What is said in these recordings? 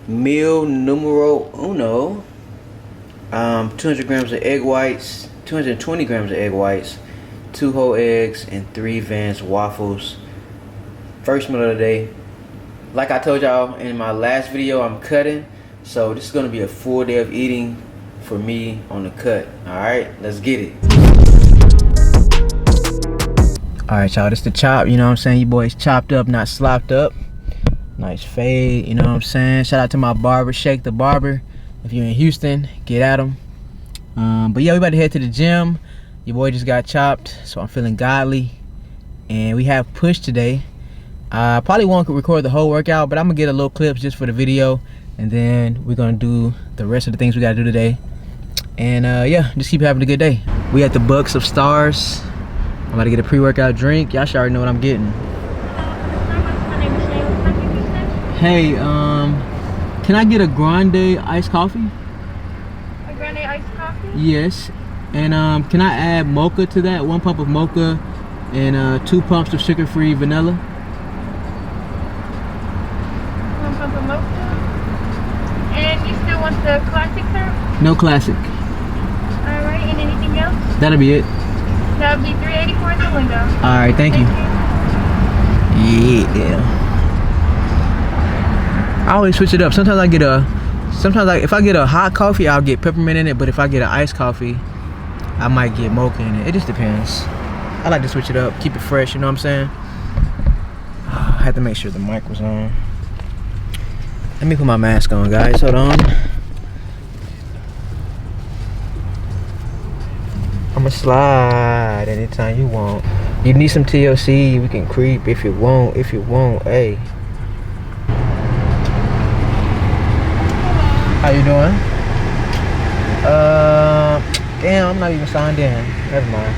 Meal numero uno. 200 grams of egg whites, 220 grams of egg whites, 2 whole eggs, and 3 Vance waffles. First meal of the day. Like I told y'all in my last video, I'm cutting, so this is gonna be a full day of eating for me on the cut. All right, let's get it. All right, y'all, this the chop. You know what I'm saying? You boys chopped up, not slopped up. Nice fade. You know what I'm saying? Shout out to my barber, Shake the Barber. If you're in Houston, get at him. But yeah, we about to head to the gym. Your boy just got chopped, so I'm feeling godly. And we have push today. I probably won't record the whole workout, but I'm gonna get a little clips just for the video, and then we're gonna do the rest of the things we gotta do today. And yeah, just keep having a good day. We at the Bucks of Stars. I'm about to get a pre-workout drink. Y'all should already know what I'm getting. Hey, can I get a grande iced coffee? A grande iced coffee? Yes. And can I add mocha to that? 1 pump of mocha and 2 pumps of sugar-free vanilla. 1 pump of mocha. And you still want the classic syrup? No classic. Alright, and anything else? That'll be it. That'll be $3.84 in the window. Alright, thank you. Yeah. I always switch it up. Sometimes if I get a hot coffee, I'll get peppermint in it, but if I get an iced coffee, I might get mocha in it. It just depends. I like to switch it up, keep it fresh, you know what I'm saying? I had to make sure the mic was on. Let me put my mask on, guys. Hold on. I'ma slide anytime you want. You need some TLC, we can creep if you want, hey. How you doing? Damn, I'm not even signed in. Never mind.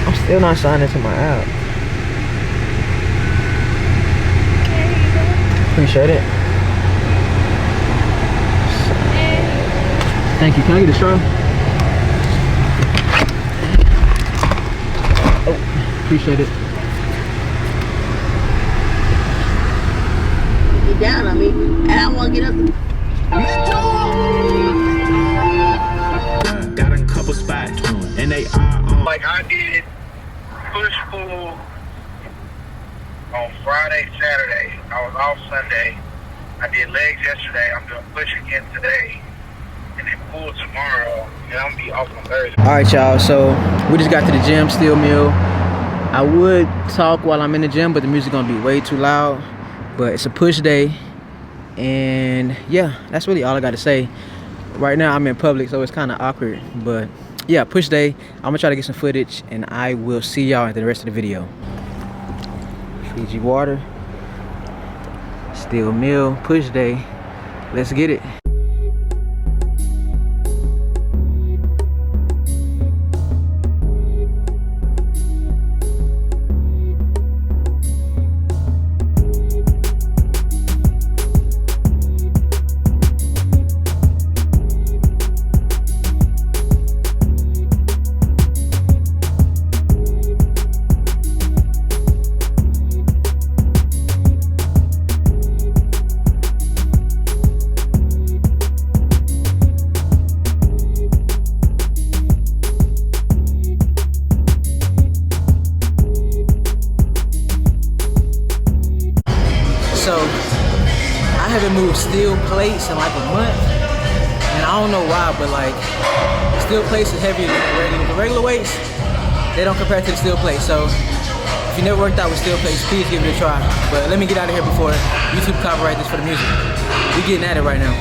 I'm still not signed into my app. Appreciate it. Thank you. Can I get a straw? Oh, appreciate it. Down on me, and I want to get up. Got a couple spots, and they are like I did push pull on Friday, Saturday. I was off Sunday. I did legs yesterday. I'm doing push again today, and then pull tomorrow. And I'm gonna be off on Thursday. All right, y'all. So we just got to the gym, steel meal. I would talk while I'm in the gym, but the music gonna be way too loud. But it's a push day, and yeah, that's really all I got to say. Right now I'm in public, so it's kind of awkward, but yeah, push day. I'm gonna try to get some footage, and I will see y'all at the rest of the video. Fiji water, steel meal, push day. Let's get it. So I haven't moved steel plates in like a month, and I don't know why, but like steel plates is heavier than the regular weights. They don't compare to the steel plates. So if you never worked out with steel plates, please give it a try. But let me get out of here before YouTube copyright this for the music. We getting at it right now.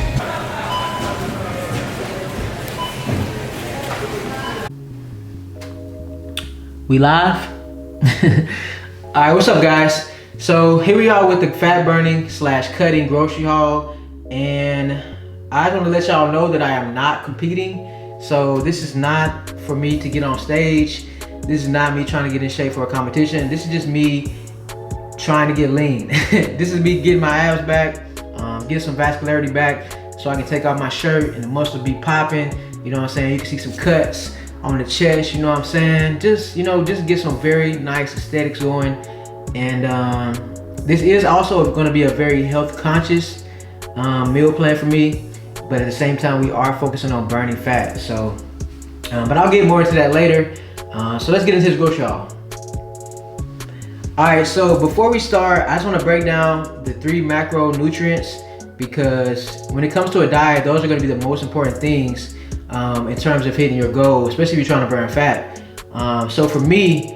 We live? All right, what's up, guys? So here we are with the fat burning / cutting grocery haul, and I just want to let y'all know that I am not competing. So this is not for me to get on stage. This is not me trying to get in shape for a competition. This is just me trying to get lean. This is me getting my abs back, get some vascularity back, so I can take off my shirt and the muscle be popping. You know what I'm saying? You can see some cuts on the chest. You know what I'm saying? Just, you know, just get some very nice aesthetics going. And this is also going to be a very health conscious meal plan for me, but at the same time we are focusing on burning fat. So but I'll get more into that later. So let's get into this grocery haul. Alright, so before we start, I just want to break down the 3 macronutrients, because when it comes to a diet, those are going to be the most important things in terms of hitting your goal, especially if you're trying to burn fat. So for me,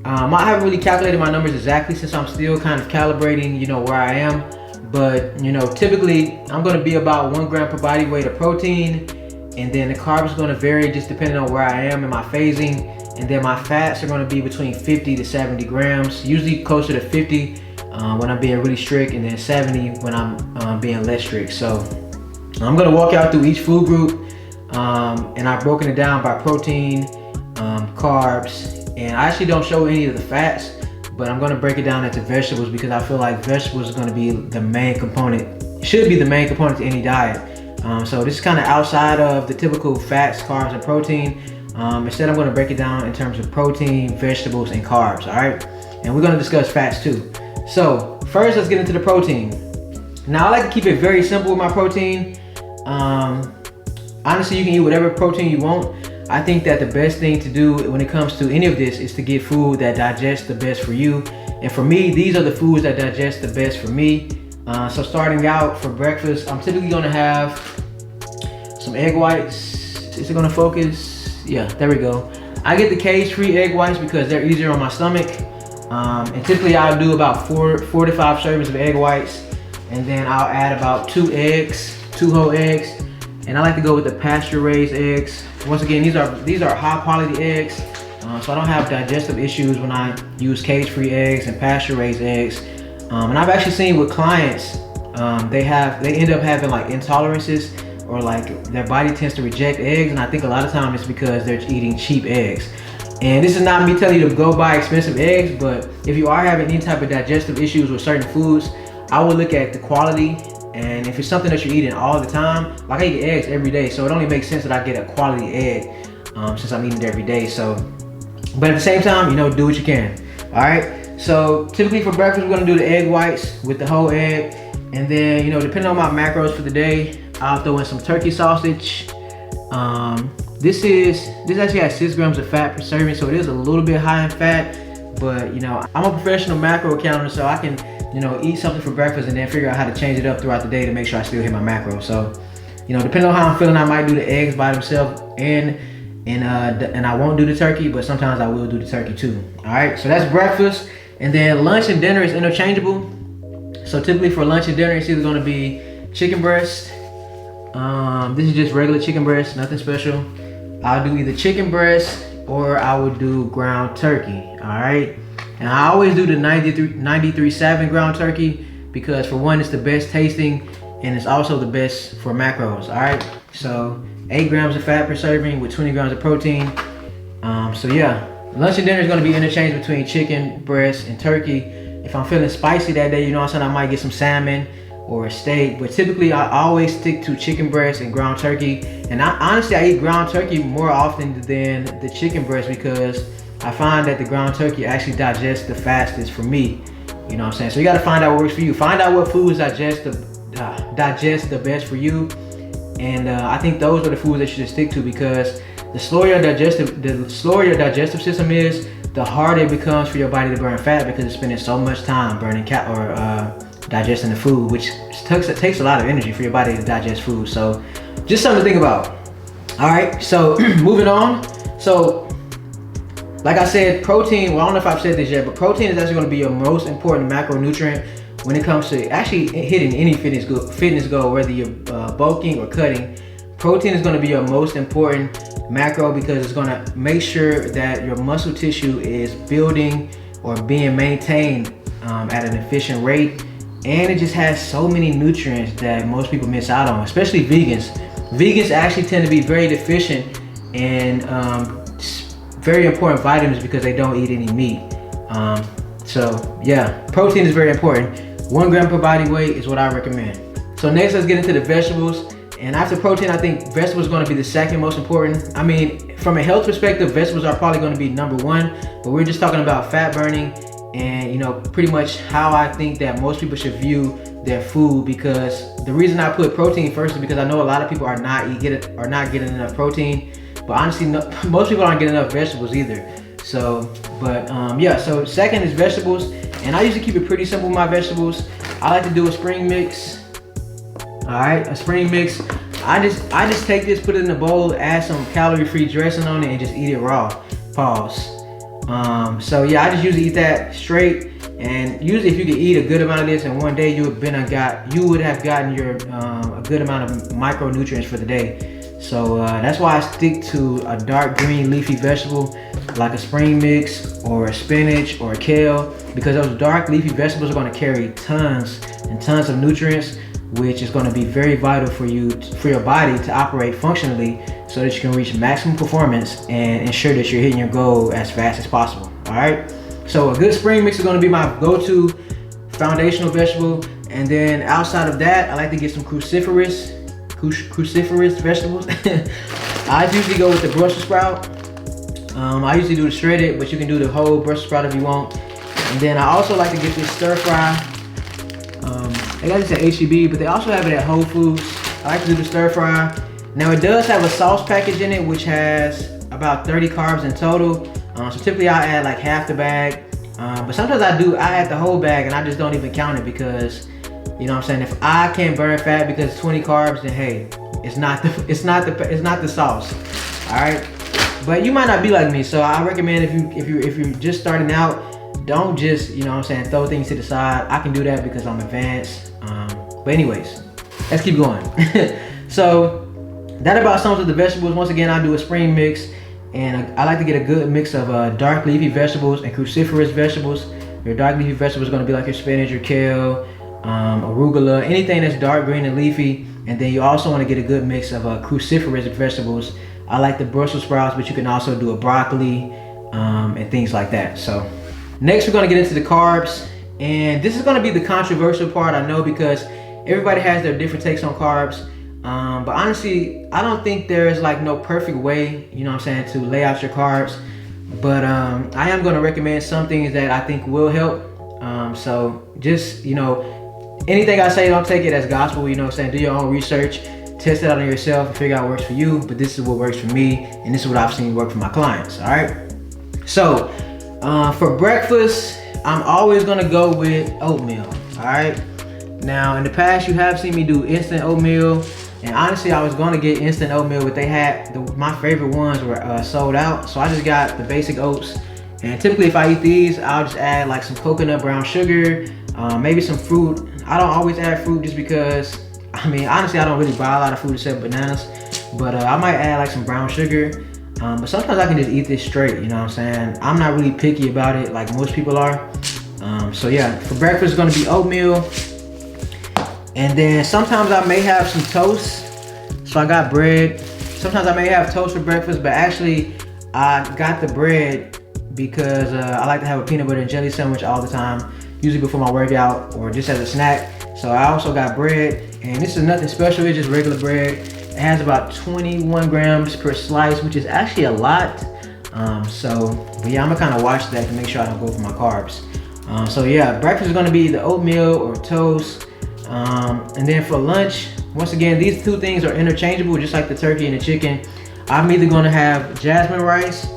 I haven't really calculated my numbers exactly since I'm still kind of calibrating, where I am. But, typically I'm going to be about 1 gram per body weight of protein, and then the carbs are going to vary just depending on where I am in my phasing. And then my fats are going to be between 50 to 70 grams, usually closer to 50 when I'm being really strict, and then 70 when I'm being less strict. So I'm going to walk out through each food group, and I've broken it down by protein, carbs, and I actually don't show any of the fats, but I'm going to break it down into vegetables because I feel like vegetables is going to be the main component, should be the main component to any diet. So this is kind of outside of the typical fats, carbs, and protein. Instead, I'm going to break it down in terms of protein, vegetables, and carbs, all right? And we're going to discuss fats too. So first, let's get into the protein. Now, I like to keep it very simple with my protein. Honestly, you can eat whatever protein you want. I think that the best thing to do when it comes to any of this is to get food that digests the best for you. And for me, these are the foods that digest the best for me. So starting out for breakfast, I'm typically going to have some egg whites. Is it going to focus? Yeah, there we go. I get the cage-free egg whites because they're easier on my stomach. And typically I'll do about 4 to 5 servings of egg whites, and then I'll add about 2 whole eggs. And I like to go with the pasture-raised eggs. Once again, these are high-quality eggs, so I don't have digestive issues when I use cage-free eggs and pasture-raised eggs. And I've actually seen with clients, they end up having like intolerances, or like their body tends to reject eggs, and I think a lot of times it's because they're eating cheap eggs. And this is not me telling you to go buy expensive eggs, but if you are having any type of digestive issues with certain foods, I would look at the quality. And if it's something that you're eating all the time, like I eat eggs every day, so it only makes sense that I get a quality egg since I'm eating it every day. So, but at the same time, do what you can. All right. So typically for breakfast, we're gonna do the egg whites with the whole egg, and then depending on my macros for the day, I'll throw in some turkey sausage. This actually has 6 grams of fat per serving, so it is a little bit high in fat. But I'm a professional macro counter, so I can eat something for breakfast and then figure out how to change it up throughout the day to make sure I still hit my macro. So depending on how I'm feeling, I might do the eggs by themselves, and I won't do the turkey, but sometimes I will do the turkey too. All right, so that's breakfast, and then lunch and dinner is interchangeable. So typically for lunch and dinner, it's either going to be chicken breast. This is just regular chicken breast, nothing special. I'll do either chicken breast or I would do ground turkey. All right, and I always do the 93.7 ground turkey because for one, it's the best tasting, and it's also the best for macros. All right, so 8 grams of fat per serving with 20 grams of protein. So yeah, lunch and dinner is going to be interchanged between chicken breast and turkey. If I'm feeling spicy that day, I might get some salmon or a steak, but typically I always stick to chicken breast and ground turkey. And honestly, I eat ground turkey more often than the chicken breast because I find that the ground turkey actually digests the fastest for me. You know what I'm saying? So you got to find out what works for you. Find out what foods digest the best for you. And I think those are the foods that you should stick to, because the slower your digestive system is, the harder it becomes for your body to burn fat, because it's spending so much time burning digesting the food, which takes a lot of energy for your body to digest food. So just something to think about. All right, so moving on. So like I said, protein, well, I don't know if I've said this yet, but protein is actually going to be your most important macronutrient when it comes to actually hitting any fitness goal, whether you're bulking or cutting. Protein is going to be your most important macro because it's going to make sure that your muscle tissue is building or being maintained at an efficient rate. And it just has so many nutrients that most people miss out on, especially vegans. Vegans actually tend to be very deficient in very important vitamins because they don't eat any meat. So yeah, protein is very important. 1 gram per body weight is what I recommend. So next, let's get into the vegetables. And after protein, I think vegetables are going to be the second most important. I mean, from a health perspective, vegetables are probably going to be number 1, but we're just talking about fat burning and, you know, pretty much how I think that most people should view their food, because the reason I put protein first is because I know a lot of people are not getting enough protein, but honestly, most people aren't getting enough vegetables either. So, but yeah, so second is vegetables, and I usually keep it pretty simple with my vegetables. I like to do a spring mix. All right, a spring mix. I just take this, put it in a bowl, add some calorie-free dressing on it, and just eat it raw. Pause. So yeah, I just usually eat that straight. And usually, if you could eat a good amount of this in one day, you would have gotten your a good amount of micronutrients for the day. So that's why I stick to a dark green leafy vegetable like a spring mix or a spinach or a kale, because those dark leafy vegetables are going to carry tons and tons of nutrients, which is going to be very vital for your body to operate functionally, so that you can reach maximum performance and ensure that you're hitting your goal as fast as possible. All right. So a good spring mix is going to be my go-to foundational vegetable, and then outside of that, I like to get some cruciferous vegetables. I usually go with the Brussels sprout. I usually do the shredded, but you can do the whole Brussels sprout if you want. And then I also like to get this stir fry. They got this at HEB, but they also have it at Whole Foods. I like to do the stir fry. Now it does have a sauce package in it, which has about 30 carbs in total. So typically I add like half the bag, but sometimes I add the whole bag, and I just don't even count it, because, you know what I'm saying, if I can't burn fat because it's 20 carbs, then hey, it's not the sauce. All right, but you might not be like me, so I recommend if you're just starting out, don't just, you know what I'm saying, throw things to the side. I can do that because I'm advanced. But anyways, let's keep going. So that about sums up the vegetables. Once again, I do a spring mix, and I like to get a good mix of dark leafy vegetables and cruciferous vegetables. Your dark leafy vegetables are going to be like your spinach, your kale, arugula, anything that's dark green and leafy. And then you also want to get a good mix of cruciferous vegetables. I like the Brussels sprouts, but you can also do a broccoli and things like that. So next, we're going to get into the carbs, and this is going to be the controversial part, I know, because everybody has their different takes on carbs. But honestly, I don't think there's like no perfect way, you know what I'm saying, to lay out your carbs. But I am going to recommend some things that I think will help. So just, you know, anything I say, don't take it as gospel, you know what I'm saying. Do your own research, test it out on yourself, and figure out what works for you. But this is what works for me, and this is what I've seen work for my clients. All right. So for breakfast, I'm always going to go with oatmeal. All right. Now, in the past, you have seen me do instant oatmeal. And honestly, I was going to get instant oatmeal, but they had my favorite ones were sold out. So I just got the basic oats. And typically, if I eat these, I'll just add like some coconut brown sugar, maybe some fruit. I don't always add fruit just because, I mean, honestly, I don't really buy a lot of fruit except bananas. But I might add like some brown sugar. But sometimes I can just eat this straight, you know what I'm saying? I'm not really picky about it like most people are. So yeah, for breakfast, it's going to be oatmeal. And then sometimes I may have some toast. So I got bread. Sometimes I may have toast for breakfast, but actually I got the bread because I like to have a peanut butter and jelly sandwich all the time, usually before my workout or just as a snack. So I also got bread, and this is nothing special, it's just regular bread. It has about 21 grams per slice, which is actually a lot. But yeah, I'm gonna kind of watch that to make sure I don't go for my carbs. So yeah, breakfast is gonna be the oatmeal or toast. And then for lunch, once again, these two things are interchangeable, just like the turkey and the chicken. I'm either gonna have jasmine rice.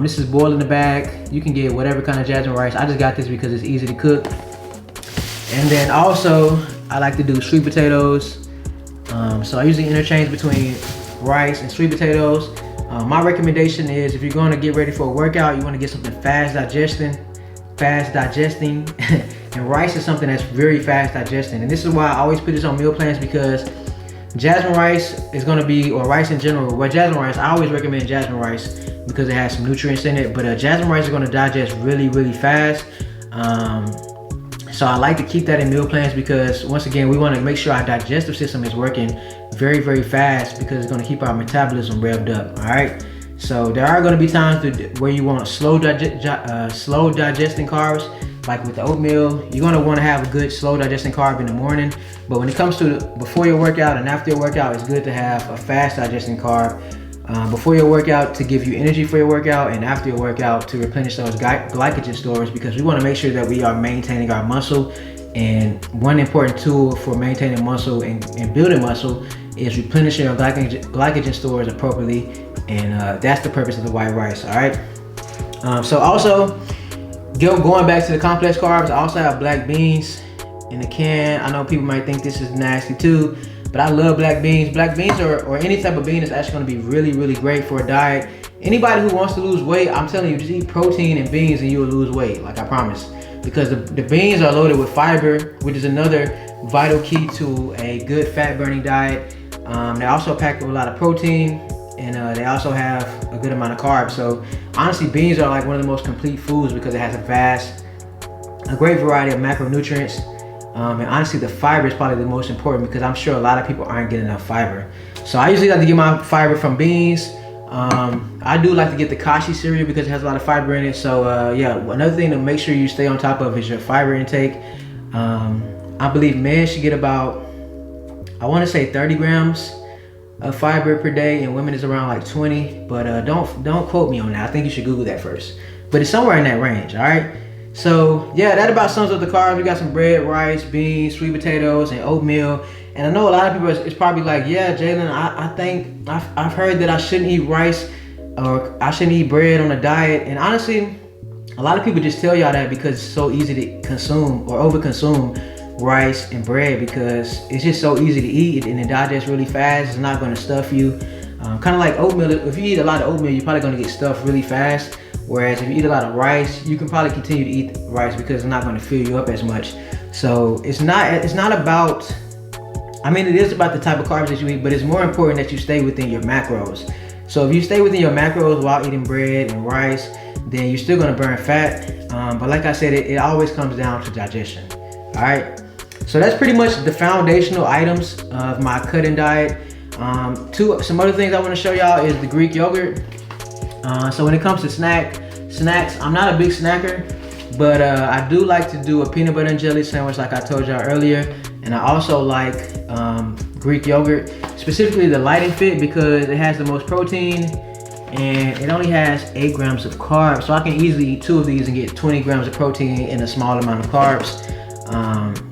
This is boiled in the bag. You can get whatever kind of jasmine rice. I just got this because it's easy to cook. And then also, I like to do sweet potatoes. So I usually interchange between rice and sweet potatoes. My recommendation is, if you're gonna get ready for a workout, you wanna get something fast digesting. And rice is something that's very fast digesting. And this is why I always put this on meal plans, because jasmine rice is gonna be, or rice in general, well, jasmine rice, I always recommend jasmine rice because it has some nutrients in it, but jasmine rice is gonna digest really, really fast. So I like to keep that in meal plans because, once again, we wanna make sure our digestive system is working very, very fast, because it's gonna keep our metabolism revved up, all right? So there are gonna be times where you want slow digesting carbs, like with the oatmeal. You're gonna wanna have a good slow digesting carb in the morning, but when it comes to before your workout and after your workout, it's good to have a fast digesting carb. before your workout to give you energy for your workout, and after your workout to replenish those glycogen stores, because we want to make sure that we are maintaining our muscle. And one important tool for maintaining muscle and building muscle is replenishing your glycogen stores appropriately, and that's the purpose of the white rice. All right. So also, going back to the complex carbs, I also have black beans in the can. I know people might think this is nasty too, but I love black beans. Black beans or any type of bean is actually going to be really, really great for a diet. Anybody who wants to lose weight, I'm telling you, just eat protein and beans and you will lose weight, like I promise. Because the beans are loaded with fiber, which is another vital key to a good fat burning diet. They also pack with a lot of protein, and they also have a good amount of carbs. So honestly, beans are like one of the most complete foods because it has a great variety of macronutrients. And honestly, the fiber is probably the most important because I'm sure a lot of people aren't getting enough fiber. So I usually like to get my fiber from beans. I do like to get the kashi cereal because it has a lot of fiber in it. So yeah, another thing to make sure you stay on top of is your fiber intake. I believe men should get about, I want to say 30 grams of fiber per day, and women is around like 20. But don't quote me on that. I think you should Google that first. But it's somewhere in that range. All right. So yeah, that about sums up the carbs. We got some bread, rice, beans, sweet potatoes, and oatmeal. And I know a lot of people is probably like, yeah, Jalen, I think I've heard that I shouldn't eat rice or I shouldn't eat bread on a diet. And honestly, a lot of people just tell y'all that because it's so easy to consume or overconsume rice and bread, because it's just so easy to eat and it digests really fast. It's not going to stuff you. Kind of like oatmeal. If you eat a lot of oatmeal, you're probably going to get stuffed really fast. Whereas if you eat a lot of rice, you can probably continue to eat rice because it's not going to fill you up as much. So it's not about, I mean, it is about the type of carbs that you eat, but it's more important that you stay within your macros. So if you stay within your macros while eating bread and rice, then you're still going to burn fat. But like I said, it always comes down to digestion. All right. So that's pretty much the foundational items of my cut-in diet. Some other things I want to show y'all is the Greek yogurt. So when it comes to snacks, I'm not a big snacker, but I do like to do a peanut butter and jelly sandwich like I told y'all earlier. And I also like Greek yogurt, specifically the Light and Fit, because it has the most protein and it only has 8 grams of carbs. So I can easily eat 2 of these and get 20 grams of protein in a small amount of carbs.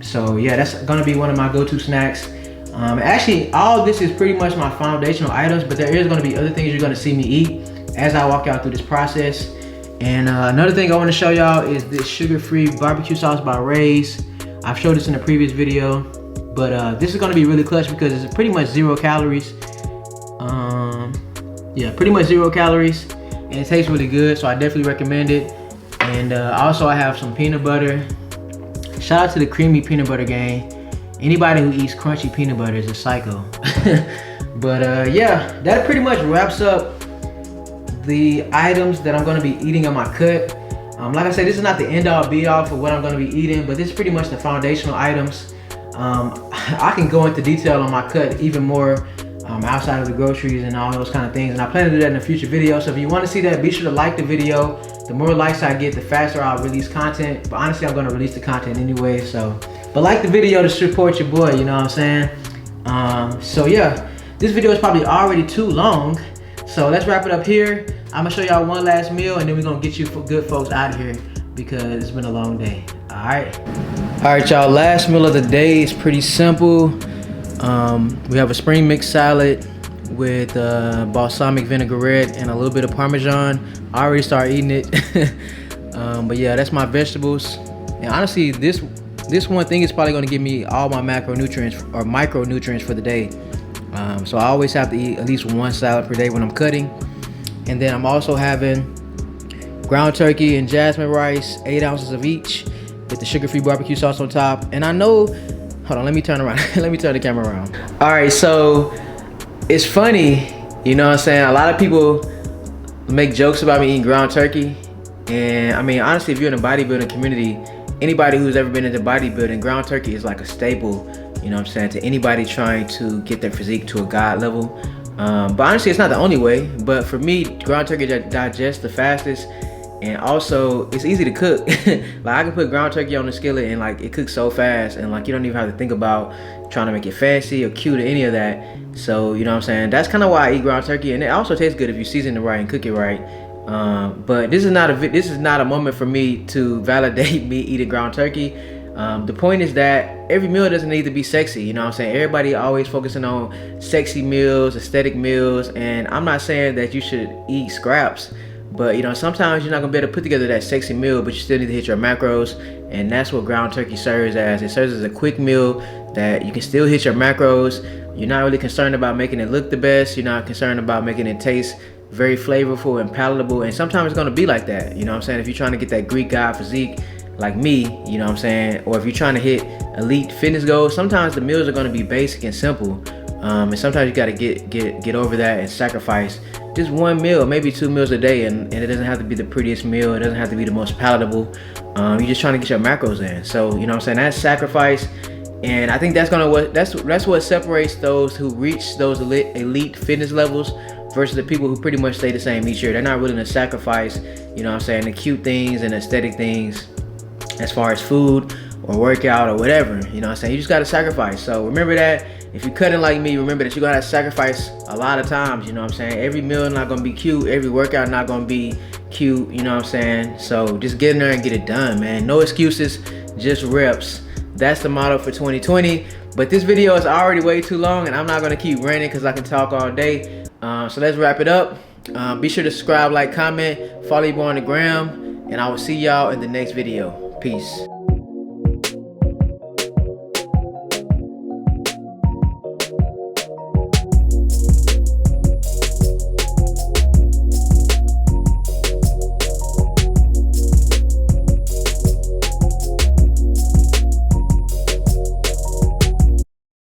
So yeah, that's gonna be one of my go-to snacks. Actually, all of this is pretty much my foundational items, but there is gonna be other things you're gonna see me eat as I walk out through this process. And another thing I want to show y'all is this sugar-free barbecue sauce by Ray's. I've showed this in a previous video, but this is going to be really clutch because it's pretty much 0 calories. Yeah, pretty much 0 calories, and it tastes really good, so I definitely recommend it. And also I have some peanut butter. Shout out to the creamy peanut butter gang. Anybody who eats crunchy peanut butter is a psycho. But yeah, that pretty much wraps up the items that I'm going to be eating on my cut. Like I said, this is not the end all be all for what I'm going to be eating, but this is pretty much the foundational items. I can go into detail on my cut even more outside of the groceries and all those kind of things, and I plan to do that in a future video. So if you want to see that, be sure to like the video. The more likes I get, the faster I'll release content. But honestly, I'm going to release the content anyway. But like the video to support your boy, you know what I'm saying? So yeah, this video is probably already too long. So let's wrap it up here. I'm gonna show y'all one last meal and then we're gonna get you good folks out of here because it's been a long day. All right, y'all, last meal of the day is pretty simple. We have a spring mix salad with balsamic vinaigrette and a little bit of Parmesan. I already started eating it. But yeah, that's my vegetables. And honestly, this one thing is probably gonna give me all my macronutrients or micronutrients for the day. So I always have to eat at least 1 salad per day when I'm cutting. And then I'm also having ground turkey and jasmine rice, 8 ounces of each, with the sugar-free barbecue sauce on top. And I know, hold on, let me turn around. Let me turn the camera around. All right, so it's funny, you know what I'm saying? A lot of people make jokes about me eating ground turkey. And I mean, honestly, if you're in the bodybuilding community, anybody who's ever been into bodybuilding, ground turkey is like a staple, you know what I'm saying, to anybody trying to get their physique to a god level. But honestly, it's not the only way. But for me, ground turkey digests the fastest. and also it's easy to cook. Like I can put ground turkey on the skillet and like it cooks so fast, and like you don't even have to think about trying to make it fancy or cute or any of that. So you know what I'm saying, that's kind of why I eat ground turkey, and it also tastes good if you season it right and cook it right. But this is not a moment for me to validate me eating ground turkey. The point is that every meal doesn't need to be sexy, you know what I'm saying? Everybody always focusing on sexy meals, aesthetic meals, and I'm not saying that you should eat scraps, but you know, sometimes you're not gonna be able to put together that sexy meal, but you still need to hit your macros, and that's what ground turkey serves as. It serves as a quick meal that you can still hit your macros. You're not really concerned about making it look the best. You're not concerned about making it taste very flavorful and palatable, and sometimes it's gonna be like that, you know what I'm saying? If you're trying to get that Greek god physique like me, you know what I'm saying, or if you're trying to hit elite fitness goals, sometimes the meals are going to be basic and simple, and sometimes you got to get over that and sacrifice just one meal, maybe 2 meals a day, and it doesn't have to be the prettiest meal, it doesn't have to be the most palatable. You're just trying to get your macros in. So you know what I'm saying, that's sacrifice, and I think that's what separates those who reach those elite fitness levels versus the people who pretty much stay the same each year. They're not willing to sacrifice, you know what I'm saying, the cute things and aesthetic things as far as food or workout or whatever, you know what I'm saying? You just gotta sacrifice. So remember that. If you're cutting like me, remember that you're gonna sacrifice a lot of times, you know what I'm saying? Every meal not gonna be cute, every workout not gonna be cute, you know what I'm saying? So just get in there and get it done, man. No excuses, just reps. That's the motto for 2020. But this video is already way too long, and I'm not gonna keep ranting because I can talk all day. So let's wrap it up. Be sure to subscribe, like, comment, follow your boy on the gram, and I will see y'all in the next video. Peace.